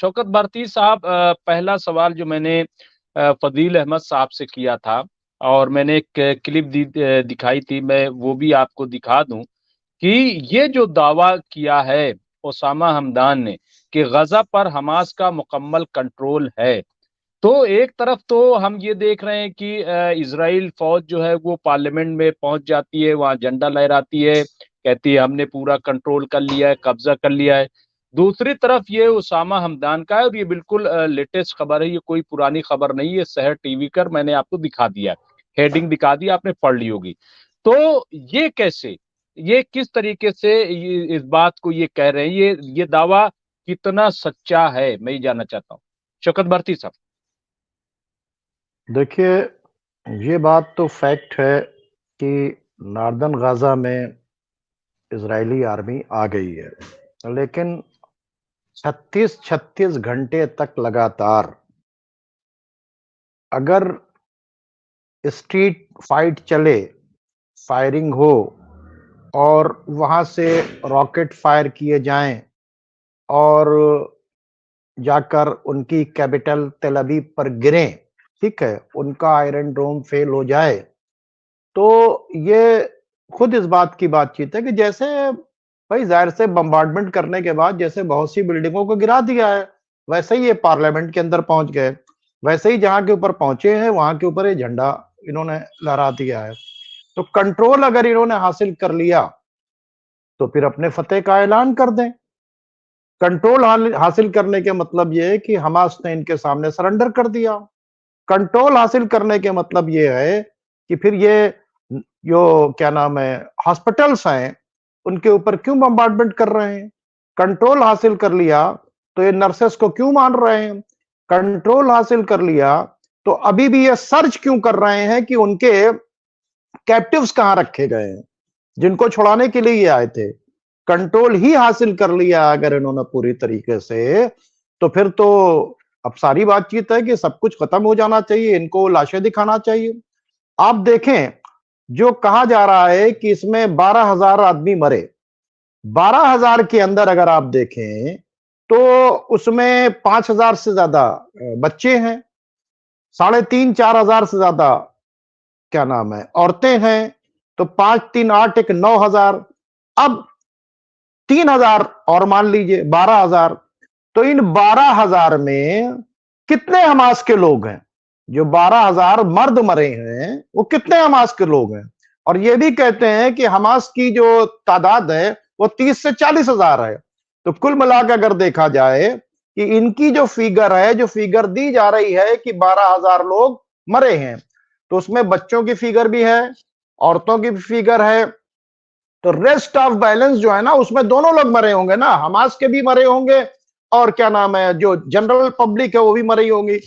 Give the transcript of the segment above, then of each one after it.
शौकत भारती साहब, पहला सवाल जो मैंने फजील अहमद साहब से किया था और मैंने एक क्लिप दिखाई थी, मैं वो भी आपको दिखा दूं कि ये जो दावा किया है ओसामा हमदान ने कि गजा पर हमास का मुकम्मल कंट्रोल है, तो एक तरफ तो हम ये देख रहे हैं कि इजराइल फौज जो है वो पार्लियामेंट में पहुंच जाती है, वहां झंडा लहराती है, कहती है हमने पूरा कंट्रोल कर लिया है, कब्जा कर लिया है। दूसरी तरफ ये उसामा हमदान का है और ये बिल्कुल लेटेस्ट खबर है, ये कोई पुरानी खबर नहीं है। शहर टीवी कर मैंने आपको दिखा दिया, हेडिंग दिखा दी, आपने पढ़ ली होगी। तो ये कैसे, ये किस तरीके से ये इस बात को ये कह रहे हैं, ये दावा कितना सच्चा है, मैं ये जानना चाहता हूँ शौकत भारती साहब। देखिए, ये बात तो फैक्ट है कि नॉर्दर्न गाजा में इजरायली आर्मी आ गई है, लेकिन 36 घंटे तक लगातार अगर स्ट्रीट फाइट चले, फायरिंग हो और वहां से रॉकेट फायर किए जाएं और जाकर उनकी कैपिटल तेल अवीव पर गिरें, ठीक है, उनका आयरन डोम फेल हो जाए, तो ये खुद इस बात की बातचीत है कि जैसे भाई जाहिर से बम्बार्डमेंट करने के बाद जैसे बहुत सी बिल्डिंगों को गिरा दिया है, वैसे ही ये पार्लियामेंट के अंदर पहुंच गए, वैसे ही जहां के ऊपर पहुंचे हैं वहां के ऊपर ये झंडा इन्होंने लहरा दिया है। तो कंट्रोल अगर इन्होंने हासिल कर लिया तो फिर अपने फतेह का ऐलान कर दें। कंट्रोल हासिल करने के मतलब ये है कि हमास ने इनके सामने सरेंडर कर दिया। कंट्रोल हासिल करने के मतलब ये है कि फिर ये जो क्या नाम है हॉस्पिटल्स हैं उनके ऊपर क्यों बम्बार्डमेंट कर रहे हैं। कंट्रोल हासिल कर लिया तो ये नर्सेस को क्यों मार रहे हैं। कंट्रोल हासिल कर लिया तो अभी भी ये सर्च क्यों कर रहे हैं कि उनके कैप्टिव्स कहां रखे गए हैं, जिनको छुड़ाने के लिए ये आए थे। कंट्रोल ही हासिल कर लिया अगर इन्होंने पूरी तरीके से, तो फिर तो अब सारी बातचीत है कि सब कुछ खत्म हो जाना चाहिए, इनको लाशें दिखाना चाहिए। आप देखें, जो कहा जा रहा है कि इसमें 12,000 आदमी मरे, 12,000 के अंदर अगर आप देखें तो उसमें 5,000 से ज्यादा बच्चे हैं, 3,500-4,000 से ज्यादा क्या नाम है औरतें हैं, तो 5 3 8 1 9,000, अब 3,000 और मान लीजिए 12,000। तो इन 12,000 में कितने हमास के लोग हैं। जो 12,000 मर्द मरे हैं वो कितने हमास के लोग हैं। और ये भी कहते हैं कि हमास की जो तादाद है वो 30 से 40,000 है। तो कुल मिलाकर अगर देखा जाए कि इनकी जो फिगर है, जो फिगर दी जा रही है कि 12,000 लोग मरे हैं, तो उसमें बच्चों की फिगर भी है, औरतों की भी फिगर है। तो रेस्ट ऑफ बैलेंस जो है ना, उसमें दोनों लोग मरे होंगे ना, हमास के भी मरे होंगे और क्या नाम है जो जनरल पब्लिक है वो भी मरी होंगी।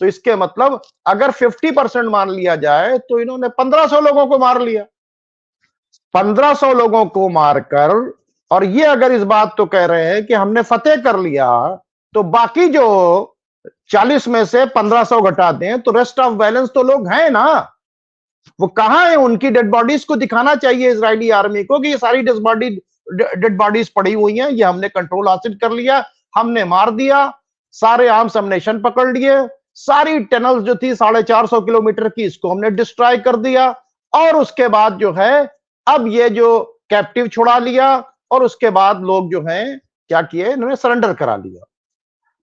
तो इसके मतलब अगर 50% मान लिया जाए तो इन्होंने 1,500 लोगों को मार लिया। 1,500 लोगों को मारकर, और ये अगर इस बात तो कह रहे हैं कि हमने फतेह कर लिया, तो बाकी जो 40 में से 1,500 घटा दें तो रेस्ट ऑफ बैलेंस तो लोग हैं ना, वो कहां है। उनकी डेड बॉडीज को दिखाना चाहिए इजरायली आर्मी को कि ये सारी डेड बॉडीज पड़ी हुई हैं, ये हमने कंट्रोल हासिल कर लिया, हमने मार दिया, सारे आर्म्स अम्युनिशन पकड़ लिए, सारी टनल्स जो थी 450 किलोमीटर की, इसको हमने डिस्ट्रॉय कर दिया। और उसके बाद जो है अब ये जो कैप्टिव छुड़ा लिया और उसके बाद लोग जो हैं क्या किए, इन्होंने सरेंडर करा लिया।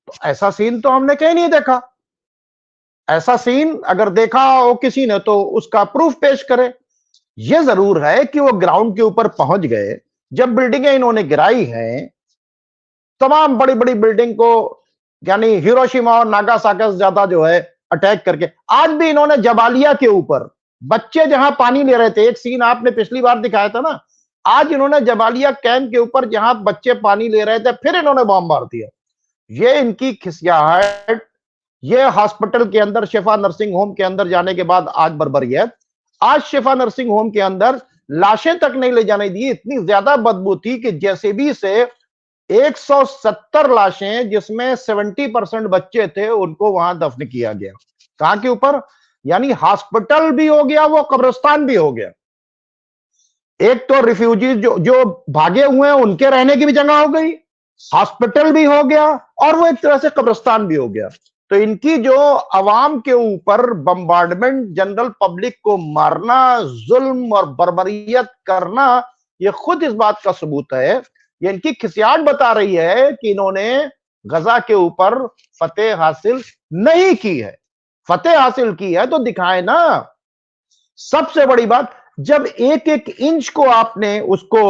तो ऐसा सीन तो हमने कहीं नहीं देखा। ऐसा सीन अगर देखा हो किसी ने तो उसका प्रूफ पेश करे। यह जरूर है कि वो ग्राउंड के ऊपर पहुंच गए, जब बिल्डिंगें इन्होंने गिराई हैं, तमाम बड़ी बड़ी बिल्डिंग को, यानी हिरोशिमा और नागासाकी से ज्यादा जो है अटैक करके, आज भी इन्होंने जबालिया के ऊपर बच्चे जहां पानी ले रहे थे, एक सीन आपने पिछली बार दिखाया था ना, आज इन्होंने जबालिया कैंप के ऊपर जहां बच्चे पानी ले रहे थे फिर इन्होंने बॉम्ब मार दिया। ये इनकी खिसियाहट, ये हॉस्पिटल के अंदर शिफा नर्सिंग होम के अंदर जाने के बाद आज बर्बरियत, आज शिफा नर्सिंग होम के अंदर लाशें तक नहीं ले जाने दी, इतनी ज्यादा बदबू थी कि जेसीबी से 170 लाशें जिसमें 70% बच्चे थे उनको वहां दफन किया गया। कहां के ऊपर, यानी हॉस्पिटल भी हो गया, वो कब्रिस्तान भी हो गया। एक तो रिफ्यूजी जो भागे हुए हैं उनके रहने की भी जगह हो गई, हॉस्पिटल भी हो गया और वो एक तरह से कब्रिस्तान भी हो गया। तो इनकी जो अवाम के ऊपर बम्बार्डमेंट, जनरल पब्लिक को मारना, जुल्म और बर्बरियत करना, ये खुद इस बात का सबूत है। ये इनकी खिसियाट बता रही है कि इन्होंने गजा के ऊपर फतेह हासिल नहीं की है। फतेह हासिल की है तो दिखाए ना। सबसे बड़ी बात, जब एक एक इंच को आपने उसको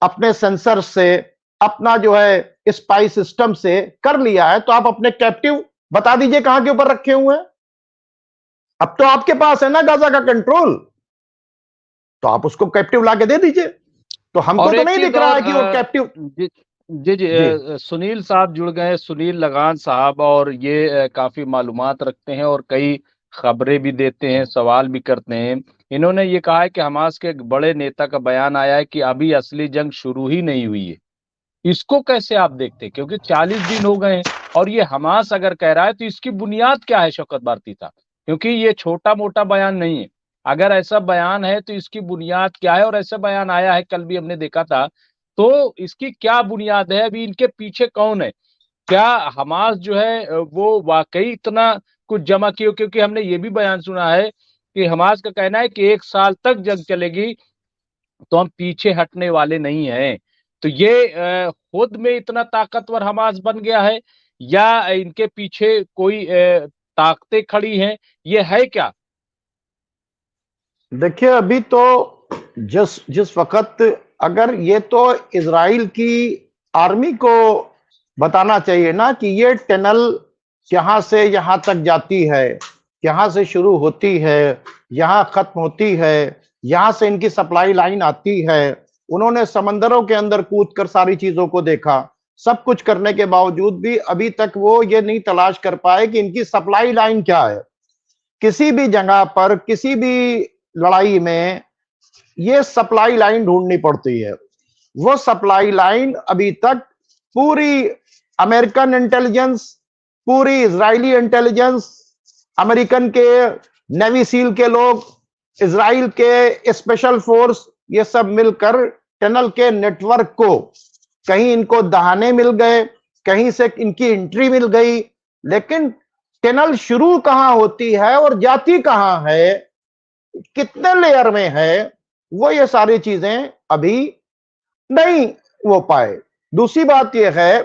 अपने सेंसर से, अपना जो है स्पाई सिस्टम से कर लिया है, तो आप अपने कैप्टिव बता दीजिए कहां के ऊपर रखे हुए हैं। अब तो आपके पास है ना गाजा का कंट्रोल, तो आप उसको कैप्टिव लाके दे दीजिए। तो हमको और तो एक नहीं चीज दिख रहा है और कि वो कैप्टिव। जी जी जी, जी सुनील साहब जुड़ गए, सुनील लगान साहब, और ये काफी मालूमात रखते हैं और कई खबरें भी देते हैं, सवाल भी करते हैं। इन्होंने ये कहा है कि हमास के एक बड़े नेता का बयान आया है कि अभी असली जंग शुरू ही नहीं हुई है। इसको कैसे आप देखते हैं? क्योंकि 40 दिन हो गए हैं और ये हमास अगर कह रहा है तो इसकी बुनियाद क्या है शौकत भारती साहब? क्योंकि ये छोटा मोटा बयान नहीं है। अगर ऐसा बयान है तो इसकी बुनियाद क्या है? और ऐसा बयान आया है, कल भी हमने देखा था, तो इसकी क्या बुनियाद है? अभी इनके पीछे कौन है? क्या हमास जो है वो वाकई इतना कुछ जमा किए? क्योंकि हमने ये भी बयान सुना है कि हमास का कहना है कि 1 साल तक जंग चलेगी, तो हम पीछे हटने वाले नहीं हैं। तो ये खुद में इतना ताकतवर हमास बन गया है या इनके पीछे कोई ताकतें खड़ी हैं? ये है क्या? देखिए, अभी तो जिस जिस वक्त, अगर ये तो इजराइल की आर्मी को बताना चाहिए ना कि ये टनल यहां से यहां तक जाती है, यहां से शुरू होती है, यहां खत्म होती है, यहां से इनकी सप्लाई लाइन आती है। उन्होंने समंदरों के अंदर कूद कर सारी चीजों को देखा। सब कुछ करने के बावजूद भी अभी तक वो ये नहीं तलाश कर पाए कि इनकी सप्लाई लाइन क्या है। किसी भी जगह पर, किसी भी लड़ाई में ये सप्लाई लाइन ढूंढनी पड़ती है। वो सप्लाई लाइन अभी तक पूरी अमेरिकन इंटेलिजेंस, पूरी इजरायली इंटेलिजेंस, अमेरिकन के नेवी सील के लोग, इजराइल के स्पेशल फोर्स, ये सब मिलकर टनल के नेटवर्क को, कहीं इनको दहाने मिल गए, कहीं से इनकी एंट्री मिल गई, लेकिन टनल शुरू कहां होती है और जाती कहां है, कितने लेयर में है, वो ये सारी चीजें अभी नहीं हो पाए। दूसरी बात यह है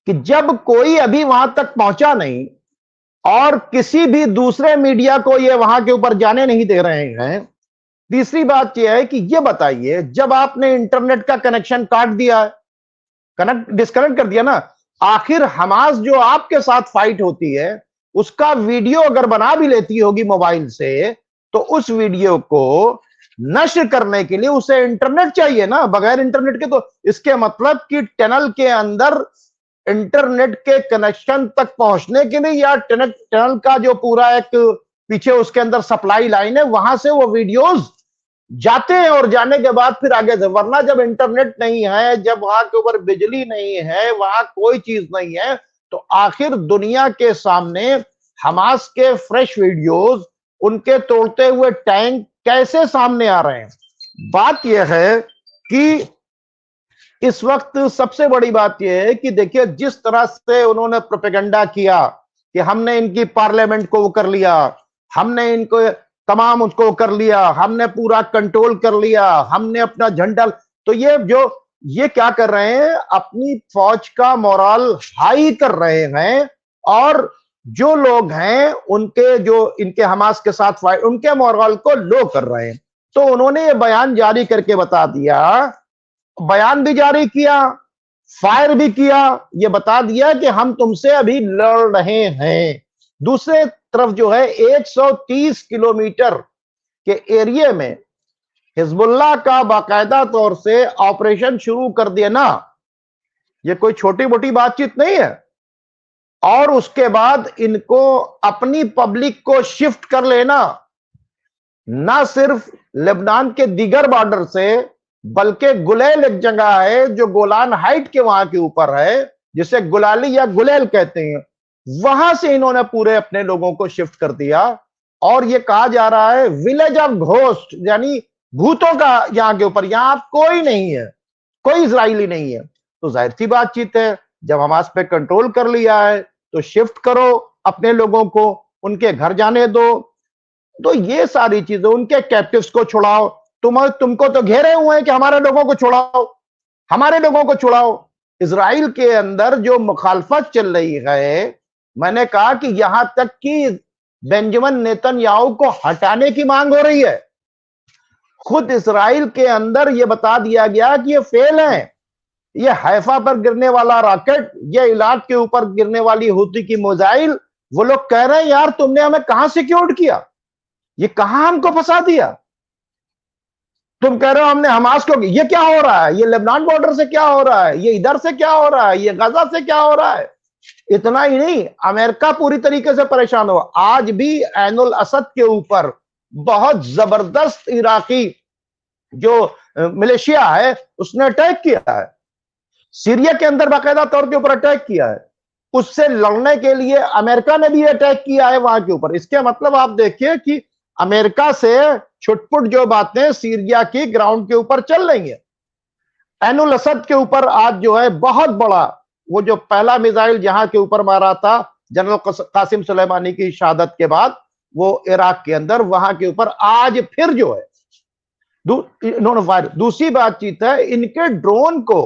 कि जब कोई अभी वहां तक पहुंचा नहीं और किसी भी दूसरे मीडिया को ये वहां के ऊपर जाने नहीं दे रहे हैं। तीसरी बात यह है कि ये बताइए, जब आपने इंटरनेट का कनेक्शन काट दिया है, कनेक्ट डिस्कनेक्ट कर दिया ना, आखिर हमास जो आपके साथ फाइट होती है उसका वीडियो अगर बना भी लेती होगी मोबाइल से, तो उस वीडियो को नष्ट करने के लिए उसे इंटरनेट चाहिए ना। बगैर इंटरनेट के तो, इसके मतलब कि टनल के अंदर इंटरनेट के कनेक्शन तक पहुंचने के लिए, या टनल का जो पूरा एक पीछे उसके अंदर सप्लाई लाइन है, वहां से वो वीडियोस जाते हैं और जाने के बाद फिर आगे से, वरना जब इंटरनेट नहीं है, जब वहां के ऊपर बिजली नहीं है, वहां कोई चीज नहीं है, तो आखिर दुनिया के सामने हमास के फ्रेश वीडियोस, उनके तोड़ते हुए टैंक कैसे सामने आ रहे हैं। बात यह है कि इस वक्त सबसे बड़ी बात यह है कि देखिए, जिस तरह से उन्होंने प्रोपेगेंडा किया कि हमने इनकी पार्लियामेंट को कर लिया, हमने इनको तमाम उसको कर लिया, हमने पूरा कंट्रोल कर लिया, हमने अपना झंडा, तो ये क्या कर रहे हैं, अपनी फौज का मोरल हाई कर रहे हैं, और जो लोग हैं उनके, जो इनके हमास के साथ फाइट, उनके मोरल को लो कर रहे हैं। तो उन्होंने ये बयान जारी करके बता दिया, बयान भी जारी किया, फायर भी किया, ये बता दिया कि हम तुमसे अभी लड़ रहे हैं। दूसरे तरफ जो है 130 किलोमीटर के एरिया में हिजबुल्लाह का बाकायदा तौर से ऑपरेशन शुरू कर दिया ना, ये कोई छोटी मोटी बातचीत नहीं है। और उसके बाद इनको अपनी पब्लिक को शिफ्ट कर लेना, ना सिर्फ लेबनान के दीगर बॉर्डर से, बल्कि गुलेल एक जगह है जो गोलान हाइट के वहां के ऊपर है, जिसे गुलाली या गुलेल कहते हैं, वहां से इन्होंने पूरे अपने लोगों को शिफ्ट कर दिया। और ये कहा जा रहा है विलेज ऑफ घोस्ट, यानी भूतों का यहां के ऊपर, यहां कोई नहीं है, कोई इजरायली नहीं है। तो जाहिर सी बातचीत है, जब हमास पे कंट्रोल कर लिया है तो शिफ्ट करो अपने लोगों को, उनके घर जाने दो। तो ये सारी चीजें, उनके कैप्टिव्स को छुड़ाओ। तुमको तो घेरे हुए हैं कि हमारे लोगों को छुड़ाओ, हमारे लोगों को छुड़ाओ। इजराइल के अंदर जो मुखालफत चल रही है, मैंने कहा कि यहां तक कि बेंजामिन नेतन्याहू को हटाने की मांग हो रही है। खुद इजराइल के अंदर यह बता दिया गया कि ये फेल है। ये हैफा पर गिरने वाला रॉकेट, ये इलाक के ऊपर गिरने वाली हूती की मिसाइल, वो लोग कह रहे हैं यार तुमने हमें कहां सिक्योर्ड किया, ये कहां हमको फंसा दिया। तुम कह रहे हो हमने हमास को, ये क्या हो रहा है, ये लेबनान बॉर्डर से क्या हो रहा है, ये इधर से क्या हो रहा है, ये गजा से क्या हो रहा है। इतना ही नहीं, अमेरिका पूरी तरीके से परेशान हो। आज भी ऐनुल असद के ऊपर बहुत जबरदस्त इराकी जो मिलिशिया है उसने अटैक किया है, सीरिया के अंदर बाकायदा तौर के ऊपर अटैक किया है। उससे लड़ने के लिए अमेरिका ने भी अटैक किया है वहां के ऊपर। इसके मतलब आप देखिए कि अमेरिका से छुटपुट जो बातें सीरिया की ग्राउंड के ऊपर चल रही है। ऐनुल असद के ऊपर आज जो है बहुत बड़ा, वो जो पहला मिसाइल जहां के ऊपर मारा था जनरल कासिम सुलेमानी की शहादत के बाद, वो इराक के अंदर, वहां के ऊपर आज फिर जो है इन्होंने फायर। दूसरी बातचीत है, इनके ड्रोन को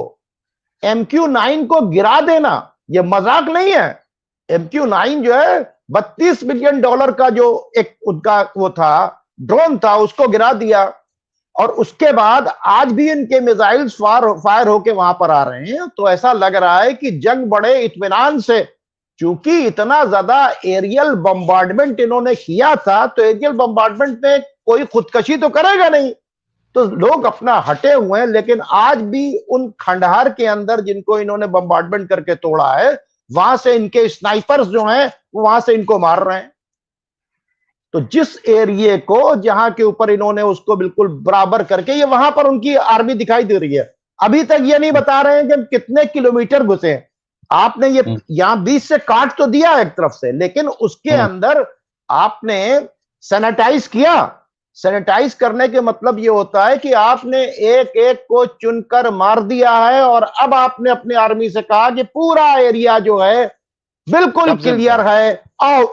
MQ-9 को गिरा देना यह मजाक नहीं है। MQ-9 जो है $32 बिलियन का जो एक उनका वो था ड्रोन था, उसको गिरा दिया। और उसके बाद आज भी इनके मिसाइल्स फायर होके वहां पर आ रहे हैं। तो ऐसा लग रहा है कि जंग बड़े इत्मीनान से, चूंकि इतना ज्यादा एरियल बम्बार्डमेंट इन्होंने किया था, तो एरियल बम्बार्डमेंट में कोई खुदकशी तो करेगा नहीं, तो लोग अपना हटे हुए हैं। लेकिन आज भी उन खंडहर के अंदर जिनको इन्होंने बम्बार्डमेंट करके तोड़ा है, वहां से इनके स्नाइपर्स जो हैं वहां से इनको मार रहे हैं। तो जिस एरिया को जहां के ऊपर इन्होंने उसको बिल्कुल बराबर करके, ये वहां पर उनकी आर्मी दिखाई दे रही है। अभी तक ये नहीं बता रहे हैं कि कितने किलोमीटर घुसे हैं। आपने ये यहां बीच से काट तो दिया एक तरफ से, लेकिन उसके अंदर आपने सैनिटाइज किया। सैनिटाइज करने के मतलब ये होता है कि आपने एक एक को चुनकर मार दिया है, और अब आपने अपनी आर्मी से कहा कि पूरा एरिया जो है बिल्कुल क्लियर है, आओ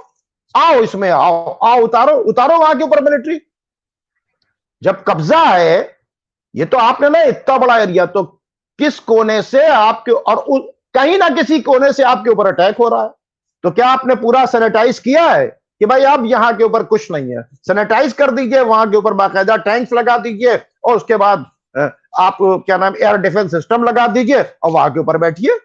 आओ इसमें आओ आओ, उतारो वहां के ऊपर मिलिट्री। जब कब्जा है ये, तो आपने ना इतना बड़ा एरिया, तो किस कोने से आपके, और कहीं ना किसी कोने से आपके ऊपर अटैक हो रहा है। तो क्या आपने पूरा सैनिटाइज किया है कि भाई अब यहां के ऊपर कुछ नहीं है? सैनिटाइज कर दीजिए, वहां के ऊपर बाकायदा टैंक्स लगा दीजिए, और उसके बाद आप क्या नाम एयर डिफेंस सिस्टम लगा दीजिए, और वहां के ऊपर बैठिए।